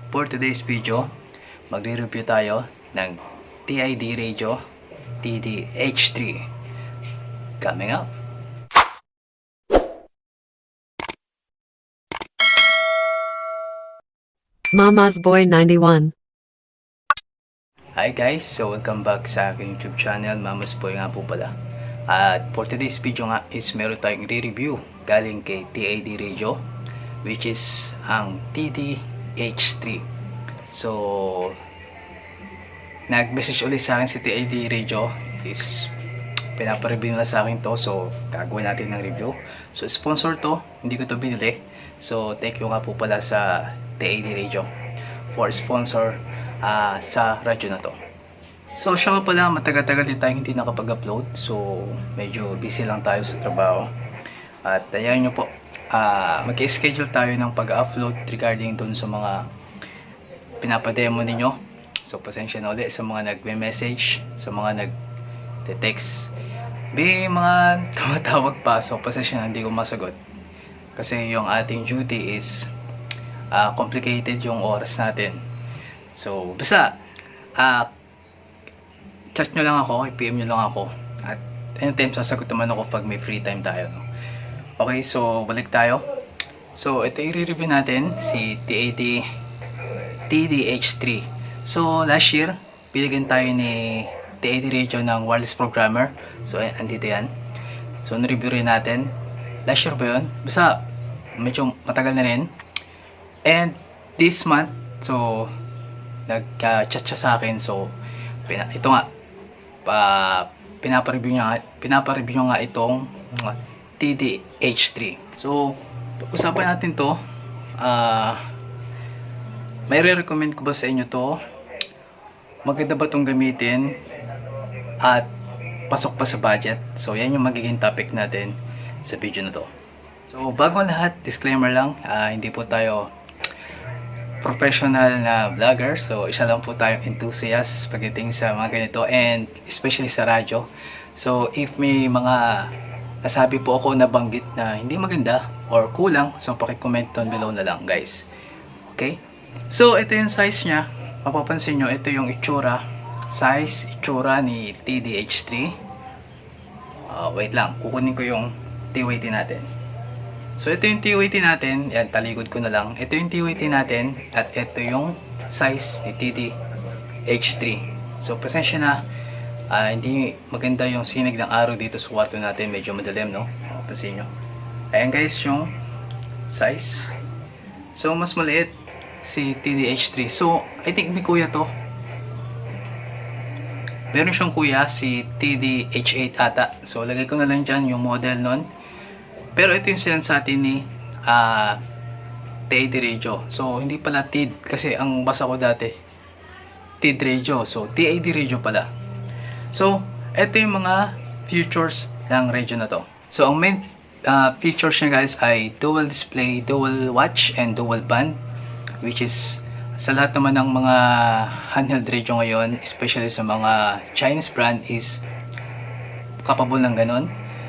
For today's video, magre-review tayo ng TID Radio TD-H3. Coming up. Mama's Boy 91. Hi guys, so welcome back sa aking YouTube channel, Mama's Boy nga po pala. At for today's video nga is meron tayong re-review galing kay TID Radio, which is ang TD-H3. So, nag-message ulit sa akin si TID Radio, is pinapareview nila sa akin to, so gagawin natin ng review. So, sponsor to, hindi ko to binili. So, thank you nga po pala sa TID Radio for sponsor sa radyo na to. So siya nga pala, matagal-tagal din tayong hindi nakapag-upload, so medyo busy lang tayo sa trabaho. At ayan nyo po, mag-schedule tayo ng pag-upload regarding dun sa mga pinapademo ninyo. So pasensya na ulit sa mga nagme-message, sa mga nag-text, mga tumatawag pa, so pasensya na hindi ko masagot. Kasi yung ating duty is complicated yung oras natin. So basta chat nyo lang ako, i-PM nyo lang ako, at anytime sasagot naman ako pag may free time tayo, no? Okay, so balik tayo. So ito i-review natin si TD-H3. So last year binigyan tayo ni TID Radio ng wireless programmer. So andito yan. So na-review rin natin last year ba yun? Basta medyo matagal na rin. And this month, so nag-chat siya sa akin. So ito nga, pinapareview niya nga itong TD-H3. So usapan natin to. May re-recommend ko ba sa inyo to? Maganda ba itong gamitin? At pasok pa sa budget? So yan yung magiging topic natin sa video na to. So bago lahat, disclaimer lang, hindi po tayo professional na vlogger. So isa lang po tayong enthusiast pagdating sa mga ganito, and especially sa radyo. So if may mga nasabi po ako na banggit na hindi maganda or kulang, so paki-comment down below na lang guys. Okay? So ito yung size niya. Mapapansin nyo, ito yung itsura ni TD-H3. Wait lang, kukunin ko yung TWT natin. So ito yung TWT natin, yan, talikod ko na lang. Ito yung TWT natin, at ito yung size ni TD-H3. So pasensya na, hindi maganda yung sinig ng araw dito sa kwarto natin, medyo madilim, no? Pansin nyo. Ayan guys yung size. So mas maliit si TD-H3. So I think may kuya to. Meron siyang kuya, si TD-H8 ata. So lagay ko na lang dyan yung model nun. Pero ito yung sinan sa atin ni TID Radio. So hindi pala TID, kasi ang basa ko dati TID Radio. So TID Radio pala. So ito yung mga features ng radio na to. So ang main features niya guys ay dual display, dual watch, and dual band, which is sa lahat naman ng mga handheld radio ngayon, especially sa mga Chinese brand, is capable ng ganun.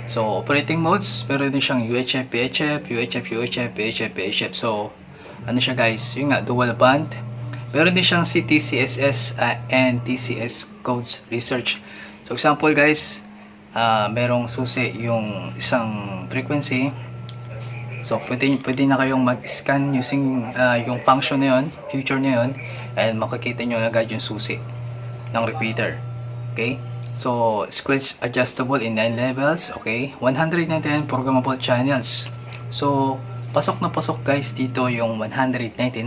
So, operating modes, meron din siyang UHF, VHF, UHF, UHF, VHF, VHF. So, ano siya guys? Yung nga, dual band. Meron din siyang CTCSS and TCS codes research. So, example guys, merong susi yung isang frequency. So, pwede na kayong mag-scan using yung function na yun, feature na yun, and makikita nyo agad yung susi ng repeater. Okay? So, switch adjustable in 9 levels, okay? 199 programmable channels. So, pasok na pasok guys dito yung 199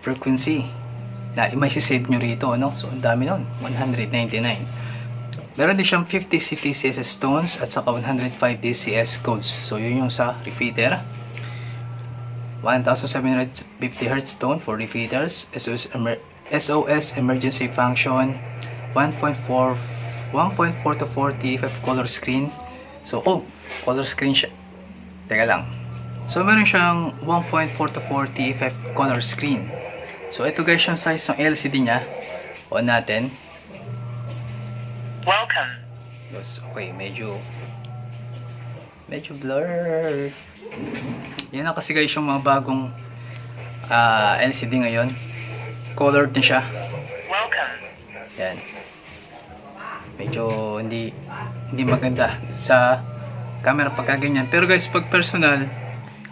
frequency na may sisave nyo rito, no? So, ang dami nun, 199. Meron din siyang 50 CTCS tones at saka 105 DCS codes. So, yun yung sa repeater. 1750 Hz tone for repeaters. SOS emergency function. 1.4 to 4 TFF color screen. So, color screen siya. Teka lang. So, meron siyang 1.4 to 4 TFF color screen. So, ito guys yung size ng LCD niya. On natin. Welcome. Yes, okay, medyo blur. Yan na kasi guys yung mga bagong LCD ngayon. Colored din siya. Welcome. Yan. Medyo hindi maganda sa camera pagka ganyan. Pero guys, pag personal,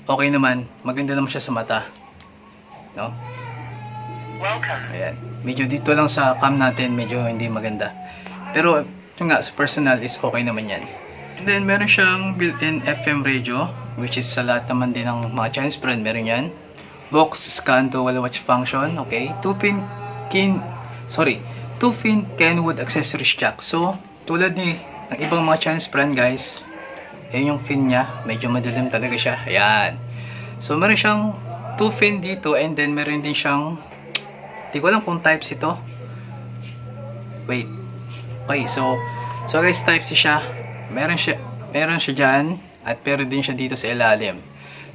okay naman. Maganda naman siya sa mata. No? Welcome. Ayan. Medyo dito lang sa cam natin, medyo hindi maganda. Pero, ito nga, sa personal is okay naman yan. And then, meron siyang built-in FM radio, which is sa lahat naman din ng mga Chinese brand, meron yan. Vox scan to watch function, okay. 2-pin Kenwood accessories jack. So, tulad ng ibang mga Chinese brand, guys, yan yung pin niya. Medyo madilim talaga siya. Ayan. So, meron siyang 2-pin dito, and then meron din siyang, di ko alam kung types ito. Wait. Okay, so guys, types siya. Meron siya dyan, at meron din siya dito sa ilalim.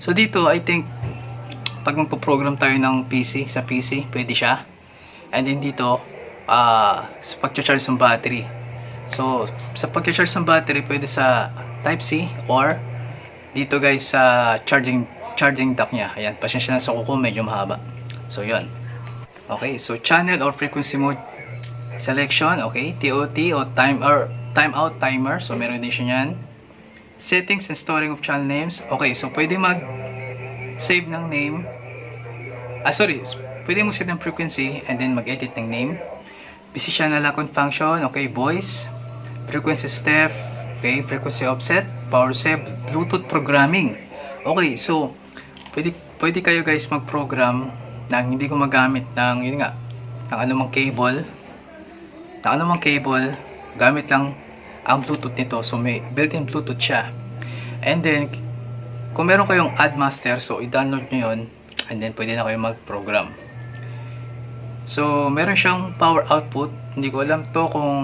So, dito, I think, pag magpo-program tayo ng PC, sa PC, pwede siya. And then dito, sa pag-charge ng battery. So, sa pag-charge ng battery, pwede sa Type-C or dito guys sa charging dock niya. Ayan, pasensya na sa kuko, medyo mahaba. So, yun. Okay, so channel or frequency mode selection, okay, TOT o timeout timer. So, meron din siya yan. Settings and storing of channel names. Okay, so pwede mag-save ng name. Pwede mag-save ng frequency and then mag-edit ng name. Position na lock function, okay, voice, frequency step, okay, frequency offset, power save, Bluetooth programming. Okay, so pwede kayo guys mag-program nang hindi gumagamit ng yun nga, ng anumang cable. Gamit lang ang Bluetooth nito. So may built-in Bluetooth siya. And then kung meron kayong Admaster, so i-download nyo yun and then pwede na kayo mag-program. So, meron siyang power output. Hindi ko alam to kung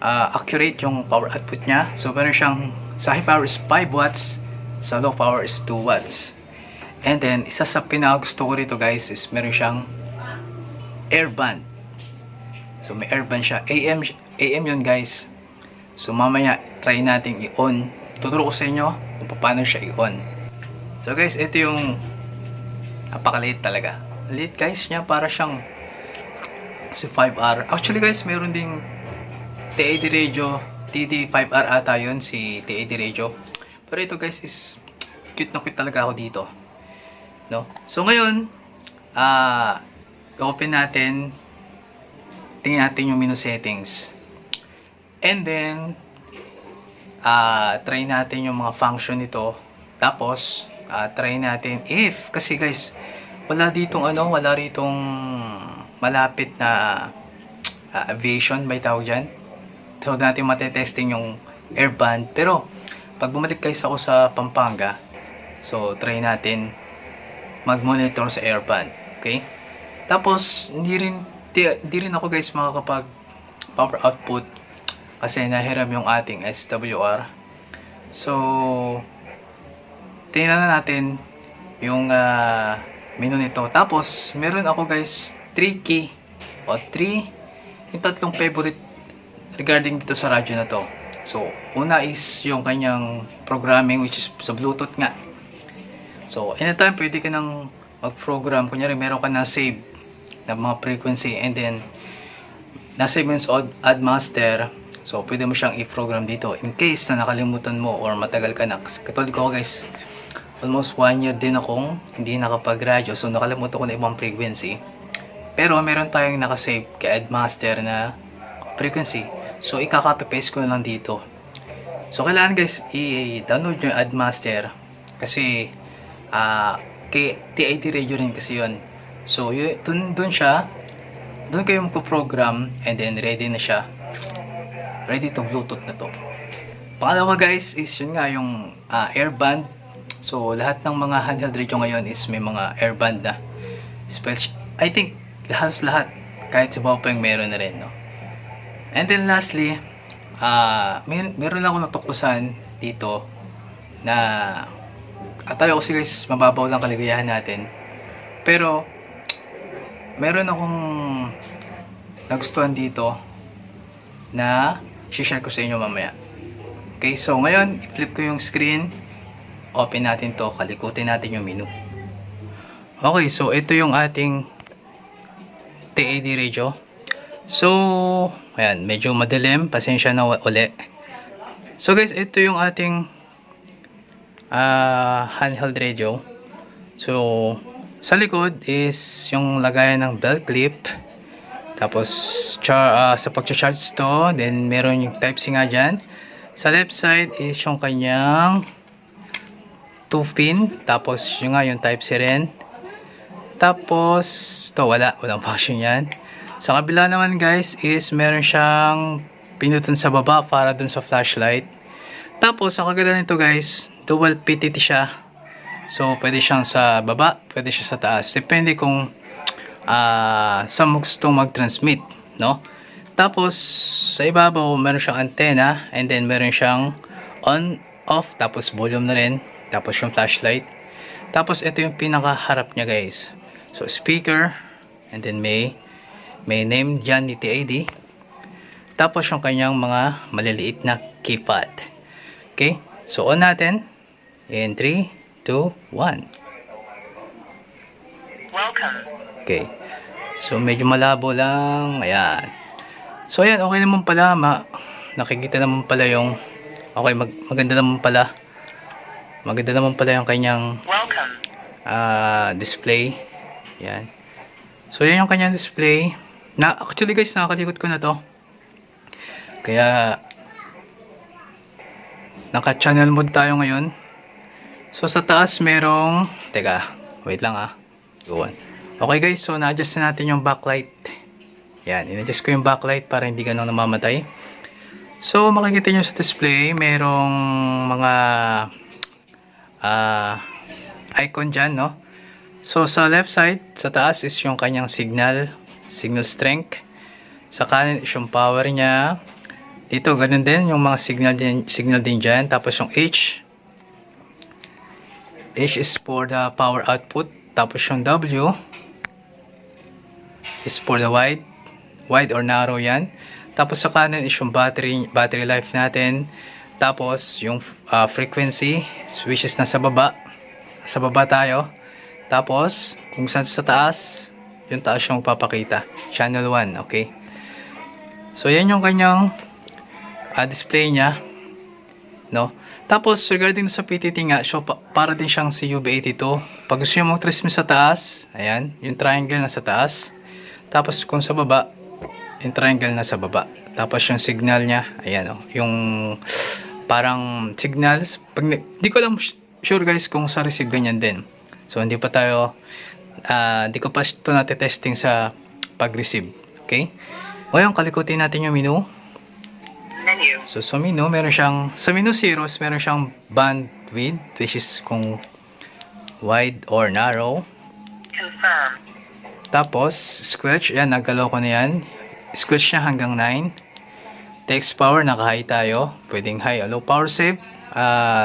accurate yung power output niya. So, meron siyang, sa high power is 5 watts, sa low power is 2 watts. And then, isa sa pinakagusto ko rito guys is meron siyang airband. So, may airband siya. AM yun guys. So, mamaya, try natin i-on. Tuturo ko sa inyo kung paano siya i-on. So, guys, ito yung napakaliit talaga. Liit guys niya, para siyang si 5R. Actually guys, meron ding TAD radio, TD5R ata yun, si TAD radio. Pero ito guys is cute na cute talaga ako dito. No? So ngayon, open natin, tingnan natin yung menu settings. And then, try natin yung mga function nito. Tapos, try natin if, kasi guys, wala ditong malapit na aviation, may tawag dyan. So, natin matetesting yung airband. Pero, pag bumalik guys ako sa Pampanga, so, try natin mag-monitor sa airband. Okay? Tapos, hindi rin ako guys makakapag power output kasi nahiram yung ating SWR. So, tingnan na natin yung menu nito. Tapos, meron ako guys 3 key o 3 yung tatlong favorite regarding dito sa radyo na to. So, una is yung kanyang programming, which is sa Bluetooth nga. So, anytime pwede ka nang mag-program. Kunyari, meron ka na save na mga frequency and then na-save mo yung Admaster. So, pwede mo siyang i-program dito in case na nakalimutan mo or matagal ka na. Katulad ko guys, almost 1 year din akong hindi nakapag-radyo. So, nakalimutan ko na ibang frequency. Pero, meron tayong nakasave kay Admaster na frequency. So, ikaka-paste ko na lang dito. So, kailangan guys, i-download nyo yung Admaster. Kasi, kay TAD radio rin kasi yun. So, dun siya. Dun kayo magpo-program and then ready na siya. Ready to Bluetooth na to. Pangalawa guys is yun nga yung airband. So lahat ng mga handheld radio ngayon is may mga airband na. I think lahat kahit sa Baopeng meron na rin, no? And then lastly, meron lang ako natuklasan dito na tayo kasi guys mababaw lang kaligayahan natin. Pero meron akong nagustuhan dito na share ko sa inyo mamaya. Okay, so ngayon i-flip ko yung screen. open natin to, kalikutin natin yung menu. Okay, so ito yung ating TAD radio. So, ayan, medyo madilim, pasensya na uli. So guys, ito yung ating handheld radio. So, sa likod is yung lagayan ng belt clip. Tapos, sa pag-charge to, then meron yung Type-C nga dyan. Sa left side is yung kanyang 2-pin. Tapos, yung nga yung Type-C rin. Tapos, to walang function yan. Sa kabila naman guys, is meron siyang pinuton sa baba para dun sa flashlight. Tapos, sa kaganda nito guys, dual PTT siya. So, pwede siyang sa baba, pwede siya sa taas. Depende kung saan mo gusto mag-transmit, no? Tapos, sa ibabaw, meron siyang antenna, and then meron siyang on, off, tapos volume na rin, tapos yung flashlight. Tapos, ito yung pinakaharap niya, guys. So, speaker, and then may name dyan ni TAD. Tapos, yung kanyang mga maliliit na keypad. Okay? So, on natin. In 3, 2, 1. Welcome. Okay. So, medyo malabo lang. Ayan. So, ayan. Okay naman pala. Nakikita naman pala yung... Okay, maganda naman pala. Maganda naman pala yung kanyang Welcome. display. Ayan. So, yan yung kanyang display. Actually, guys, nakakalikot ko na to. Kaya, naka-channel mode tayo ngayon. So, sa taas merong... Teka, wait lang Go on. Okay guys, so na-adjust na natin yung backlight. Yan, in-adjust ko yung backlight para hindi ganun namamatay. So, makikita nyo sa display, merong mga icon dyan, no? So, sa left side, sa taas is yung kanyang signal strength. Sa kanan is yung power niya. Dito, ganun din, yung mga signal din dyan. Tapos yung H is for the power output. Tapos yung W is for the wide or narrow yan. Tapos sa kanan is yung battery life natin. Tapos yung frequency, which is nasa baba. Sa baba tayo. Tapos kung saan sa taas, yung taas yung papakita. Channel 1, okay? So yan yung kanyang display niya, no? Tapos regarding sa PTT nga, so para din siyang CUB82. Pag gusto nyo mag-transmit sa taas, ayan, yung triangle na sa taas. Tapos kung sa baba, yung triangle na sa baba. Tapos yung signal niya, ayan, yung parang signals. Di ko lang sure guys kung sa receive ganyan din. So hindi pa tayo, di ko pa ito natin-testing sa pag-receive. Okay? Ngayon, kalikutin natin yung menu. Menu. So, sa menu, meron siyang, sa menu zeros, meron siyang bandwidth, which is kung wide or narrow. Confirm. Tapos, squelch, yan, nagalaw ko na yan. Squelch niya hanggang 9. Text power, naka-high tayo. Pwedeng high, low power save.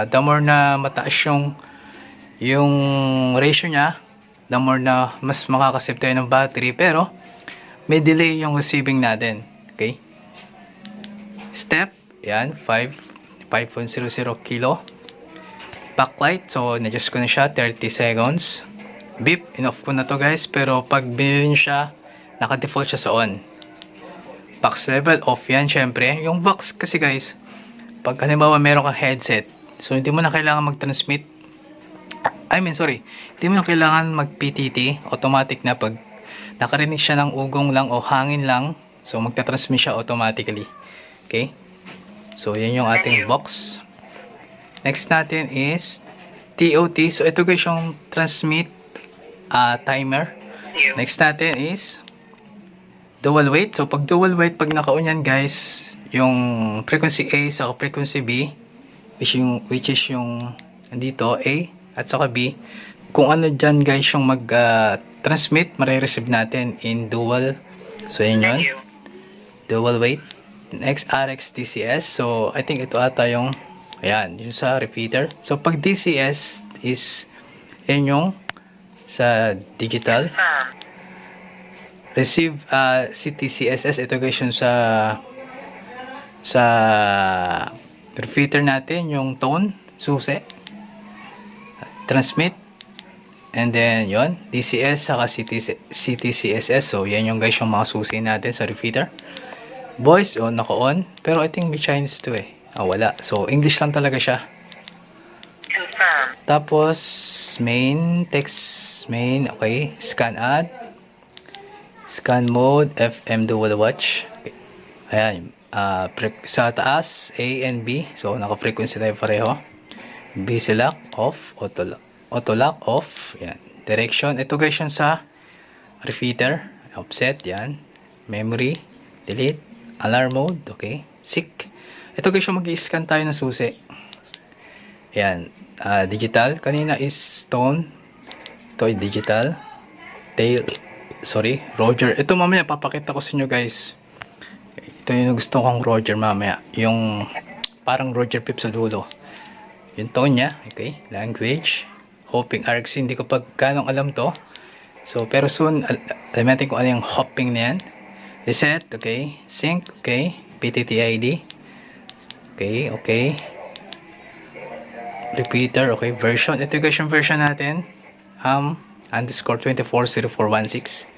The more na mataas yung ratio niya, the more na mas makakasave tayo ng battery. Pero, may delay yung receiving natin. Okay? Step, yan, 5.00 kilo. Backlight, so, na-adjust ko na siya, 30 seconds. Beep, in-off ko na to guys, pero pag binili siya, naka-default siya sa on. Box level, off yan, syempre. Yung box kasi guys, pag halimbawa meron kang headset, so hindi mo na kailangan mag-transmit. Hindi mo na kailangan mag-PTT, automatic na pag nakarinig siya ng ugong lang o hangin lang, so magta-transmit siya automatically. Okay? So, yan yung ating box. Next natin is TOT. So, ito guys yung transmit timer. Next natin is dual weight. So, pag dual weight, pag naka-on yan guys, yung frequency A sa frequency B, which is yung dito, A at saka B, kung ano dyan guys yung mag-transmit, marireceive natin in dual. So, yun yun. Dual weight. Next, RX DCS. So, I think ito ata yung, ayan, yung sa repeater. So, pag DCS is, yun yung sa digital. Receive CTCSS. Ito guys yung sa repeater natin, yung tone, susi. transmit. And then, yon DCS, saka CTCSS. So, yan yung guys, yung mga susi natin sa repeater. Voice, naka-on. Pero I think may Chinese to eh. Wala. So, English lang talaga siya. Confirm. Tapos, main, text, main, okay. Scan add. Scan mode, FM dual watch. Okay. Ayan. Sa taas, A and B. So, naka-frequency tayo pareho. B select, off, auto lock off. Yan. Direction. Ito guys yung sa repeater. Offset. Yan. Memory. Delete. Alarm mode. Okay. Sync. Ito guys yung mag-i-scan tayo ng susi. Yan. Digital. Kanina is tone. Ito ay digital. Tail. Sorry. Roger. Ito mamaya papakita ko sa inyo guys. Ito yung gusto kong Roger mamaya. Yung parang Roger Pip sa dulo. Yung tone niya. Okay. Language. Hopping RX, hindi ko pagkanong alam to. So, pero soon, alam natin kung ano yung hopping na yan. Reset, okay. Sync, okay. PTTID. Okay, okay. Repeater, okay. Version, ito guys yung version natin. Underscore 240416.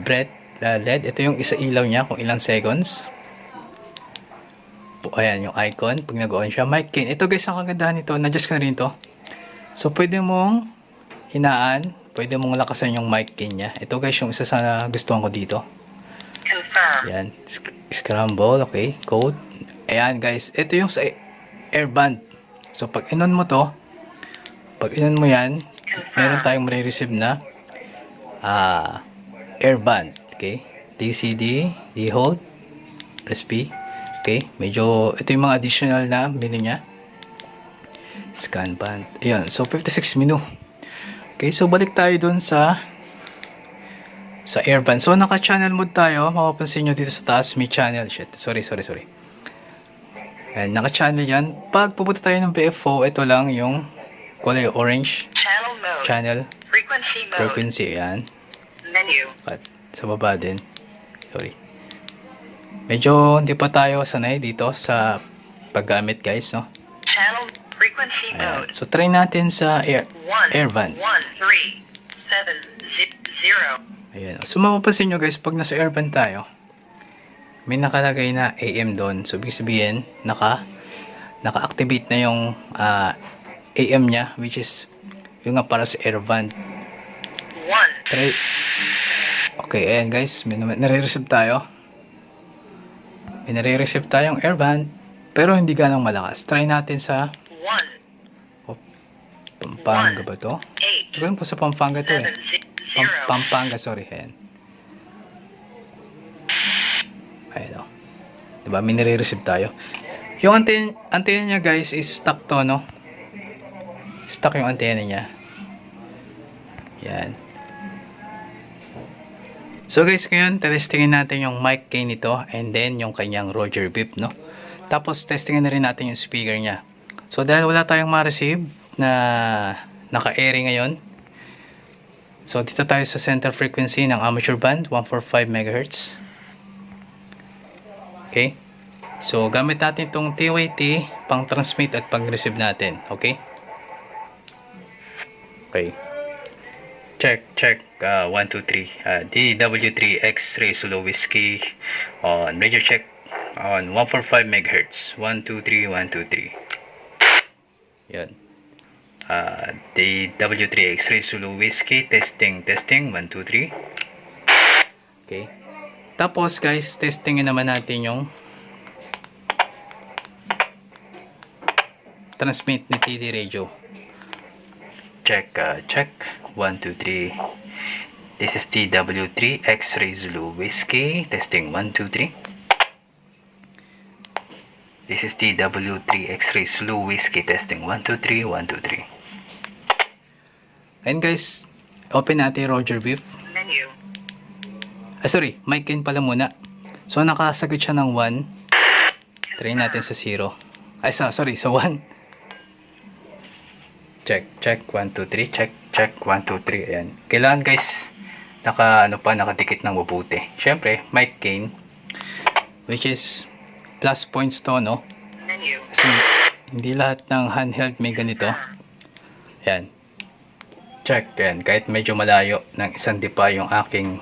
Breath, LED. Ito yung isa ilaw niya, kung ilang seconds. Ayan, yung icon. Pag nag-on siya. Mic gain. Ito guys, ang kagandahan nito. Na-adjust ko na rin to. So, pwede mong hinaan, pwede mong lakasan yung mic gain niya. Ito guys, yung isa sa gustuhan ko dito. Confirm. Ayan. Scramble, okay. Code. Ayan guys, ito yung sa airband. So, pag inon mo to, pag inon mo yan, meron tayong marireceive na airband. Okay. DCD, D-hold, press P. Okay. Medyo, ito yung mga additional na menu niya. Scan band. Ayan. So, 56 menu. Okay. So, balik tayo dun sa airband. So, naka-channel mode tayo. Mapapansin nyo dito sa taas, may channel. Shit. Sorry. Ayan. Naka-channel yan. Pag pupunta tayo ng BFO, ito lang yung kulay orange. Channel mode. Channel. Frequency mode. Frequency. Ayan. Menu. At sa baba din. Sorry. Medyo hindi pa tayo sanay dito sa paggamit guys, no? Channel frequency Ayan. mode. So, try natin sa airband. 13130. Ayan. So, mapapansin nyo guys, pag nasa airband tayo, may nakalagay na AM doon. So, ibig sabihin, naka-activate na yung AM niya, which is yung nga para sa airband. 1. Try. Okay, ayan guys, may nare-receive tayo. May nare-receive tayong airband, pero hindi ganang malakas. Try natin sa 1. Pampanga ba to? 8. Ganun po sa Pampanga to eh. 7 0. Pampanga, sorry. Ayan. Ayan o. Diba? May nare-receive tayo. Yung antenna niya guys is stuck to, no? Stuck yung antenna niya. Yan. So guys, ngayon, testingin natin yung mic gain nito and then yung kanyang Roger Bip, no? Tapos, testingin na rin natin yung speaker niya. So, dahil wala tayong ma-receive na naka-airy ngayon, so, dito tayo sa center frequency ng amateur band, 145 MHz. Okay? So, gamit natin itong TYT pang transmit at pang receive natin. Okay? Okay. Check. 1, 2, 3. DW3 X-ray Solo Whiskey on radio check on 145 MHz. 1, 2, 3, 1, 2, 3. Yan. DW3 X-ray Solo Whiskey testing 1, 2, 3. Okay. Tapos guys, testingin naman natin yung transmit ni TD radio. Check 1, 2, 3. This is TW3 X-ray Zulu Whiskey testing 1, 2, 3. This is TW3 X-ray Zulu Whiskey testing 1, 2, 3, 1, 2, 3. And guys, open natin Roger Bip. Menu. Sorry, mic gain pala muna. So nakasagot siya ng 1. Try natin sa 0. Sorry, sa 1. Check 1, 2, 3. Check 1, 2, 3. Ayan. Kailangan guys, nakadikit ng mabuti. Syempre, mic gain, which is plus points to, no? Menu. Kasi hindi lahat ng handheld may ganito. Yan. Check. Yan. Kahit medyo malayo ng isang dipa yung aking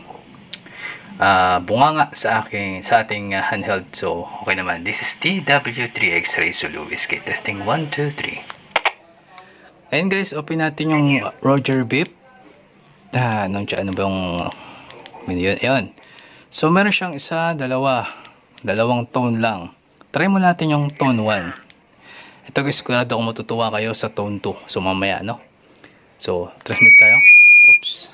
bunganga sa ating handheld. So, okay naman. This is TW3 X-Ray Zulu Whiskey. Testing 1, 2, 3. Ayun guys, open natin yung Roger Beep. Ano bang yun? Ayun. So, meron siyang isa, dalawang tone lang. Try mo natin yung tone 1. Ito guys, sigurado ako matutuwa kayo sa tone 2. So, mamaya, no? So, transmit tayo. Oops.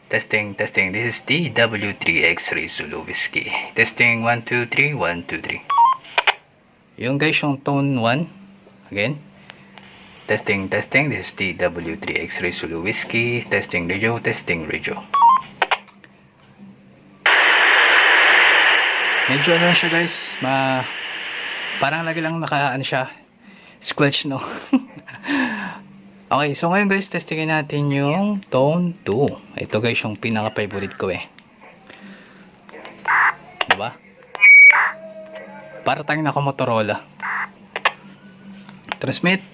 Testing. This is TW3 X-Ray Zulu Whiskey. Testing 1, 2, 3. 1, 2, 3. Yung guys, yung tone 1. Again. Testing. This is TW3 X-Ray Zulu Whiskey. Testing radio. Medyo ano siya guys. Parang lagi lang siya. Squelch, no? Okay, so ngayon guys, testingin natin yung tone 2. Ito guys, yung pinaka-favorite ko eh. Diba? Para tayong naka Motorola. Transmit.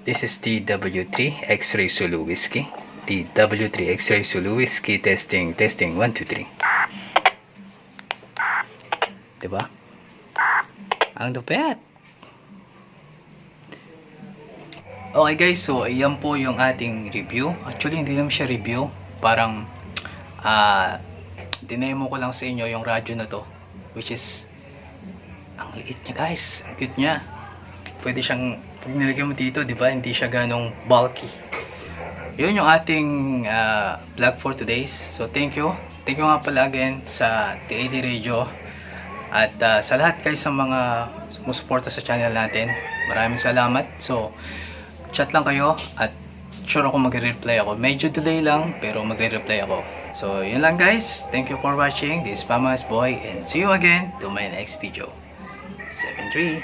This is TW3 X-Ray Zulu Whiskey. TW3 X-Ray Zulu Whiskey. Testing 1, 2, 3. Diba? Ang lupet. Okay guys, so ayan po yung ating review. Actually, hindi naman siya review. Parang dinemo ko lang sa inyo yung radyo na to. Which is, ang liit niya guys. Ang cute niya. Pwede siyang, pag nilagyan mo dito, di ba? Hindi siya ganong bulky. Yun yung ating vlog for today's. So thank you. Thank you nga pala again sa TAD Radio. At sa lahat guys sa mga sumusuporta sa channel natin. Maraming salamat. So, chat lang kayo at sure ako magre-reply ako. Medyo delay lang pero magre-reply ako. So, yun lang guys. Thank you for watching. This is Mama's Boy and see you again to my next video. 7-3.